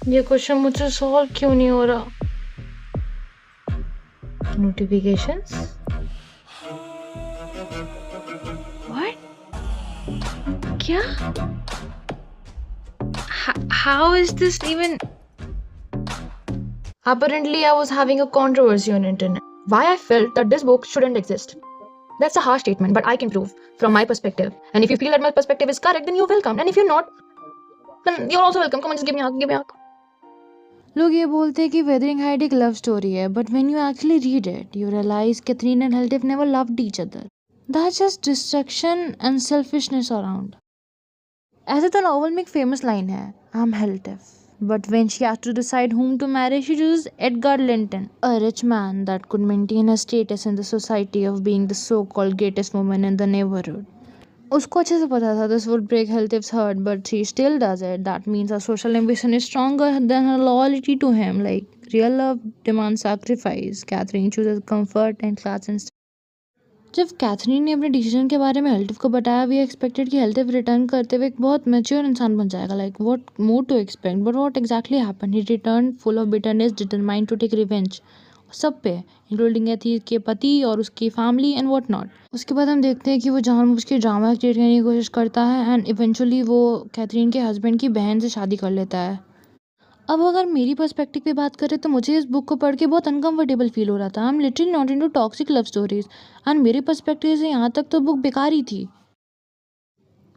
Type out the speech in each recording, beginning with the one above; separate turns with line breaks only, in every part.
ये क्वेश्चन मुझसे सॉल्व क्यों नहीं हो रहा? नोटिफिकेशंस? व्हाट? क्या? How is this even? Apparently, I was having a controversy on internet. Why I felt that this book shouldn't exist. That's a harsh statement, but I can prove from my perspective. And if you feel that my perspective is correct, then you're welcome. And if you're not, then you're also welcome. Come on, just give me a hug, give me a hug.
लोग ये बोलते हैं कि Wuthering Height एक love story है, but when you actually read it you realise Catherine and हेल्टिफ never loved each other. That's just distraction and selfishness around. ऐसे तो नॉवल में एक फेमस लाइन है, आई एम हेल्टिफ, but when she had to decide whom to marry, she chose Edgar Linton, a rich man that could maintain her status in the society of being the so-called greatest woman in the neighborhood. उसको अच्छे से पता था this would break Healthif's heart, but she still does it. That means her social ambition is stronger than her loyalty to him. Like real love demands sacrifice. Catherine chooses comfort and class instead. जब Catherine ने अपने decision के बारे में हेल्टिफ को बताया, we expected कि हेल्टिफ return करते हुए एक बहुत मैच्योर इंसान बन जाएगा. Like what more to expect, but what exactly happen, he return full of bitterness, determined to take revenge सब पे, इंक्लूडिंग एथी के पति और उसकी फैमिली एंड व्हाट नॉट. उसके बाद हम देखते हैं कि वो जानबूझ के ड्रामा क्रिएट करने की कोशिश करता है एंड इवेंचुअली वो कैथरीन के हस्बैंड की बहन से शादी कर लेता है. अब अगर मेरी पर्सपेक्टिव पे बात करें तो मुझे इस बुक को पढ़ के बहुत अनकंफर्टेबल फील हो रहा था. I am literally not into toxic love stories and मेरे पर्सपेक्टिव से यहाँ तक तो बुक बेकार ही थी.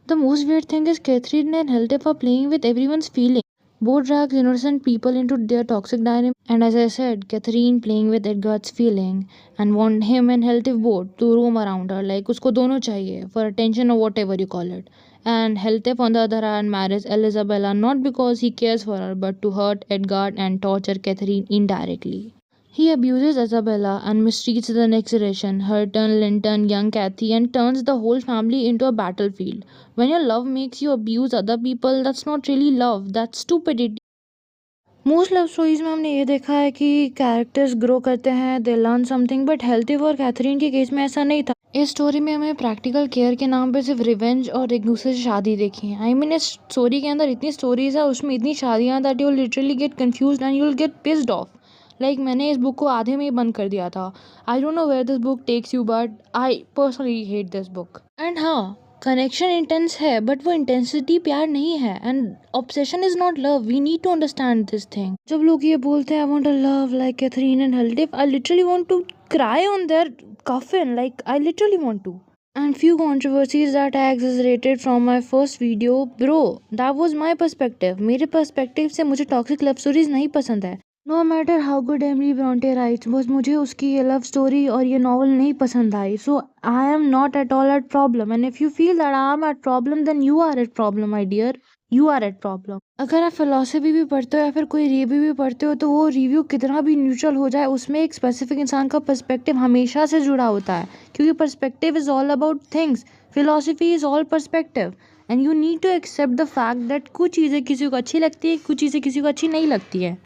The most weird thing is Catherine and Heldef are playing with everyone's feelings. Both drags innocent people into their toxic dynamic. And as I said, Catherine playing with Edgar's feeling and want him and Heldef both to roam around her. Like उसको दोनों चाहिए for attention or whatever you call it. And Heldef on the other hand marries Elizabella not because he cares for her but to hurt Edgar and torture Catherine indirectly. He abuses Isabella and mistreats the next generation, Hurton, Linton, young Kathy, and turns the whole family into a battlefield. When your love makes you abuse other people, that's not really love, that's stupidity. Most love stories में हमने ये देखा है कि characters grow करते हैं, they learn something, but हेल्थिव और Catherine के केस में ऐसा नहीं था. इस स्टोरी में हमें प्रैक्टिकल केयर के नाम पे सिर्फ रिवेंज और एक दूसरे से शादी देखी है. आई मीन इस स्टोरी के अंदर इतनी स्टोरीज है, उसमें इतनी शादियाँ, that you literally gate confused and you will get pissed off. Like मैंने इस बुक को आधे में ही बंद कर दिया था. I don't know where this book takes you, but I personally hate this book. And हाँ, कनेक्शन इंटेंस है, बट वो इंटेंसिटी प्यार नहीं है. And obsession is not love, we need to understand this thing. जब लोग ये बोलते हैं I want a love like Catherine and हेल्डिफ, I literally want to cry on their coffin, like I literally want to. And few controversies that I exaggerated from my first video, bro, that was my perspective. मेरे perspective से मुझे toxic love stories नहीं पसंद है. No matter how good Emily Bronte writes, बस मुझे उसकी ये love story और ये novel नहीं पसंद आई. So I am not at all at problem. And if you feel that I am at problem, then you are at problem, my dear. You are at problem. अगर आप philosophy भी पढ़ते हो या फिर कोई रिव्यू भी पढ़ते हो तो वो रिव्यू कितना भी न्यूट्रल हो जाए, उसमें एक स्पेसिफिक इंसान का पर्सपेक्टिव हमेशा से जुड़ा होता है, क्योंकि perspective is all about things. Philosophy is all perspective and you need to accept the fact that कुछ चीज़ें किसी को अच्छी लगती है, कुछ चीज़ें किसी को अच्छी नहीं लगती है.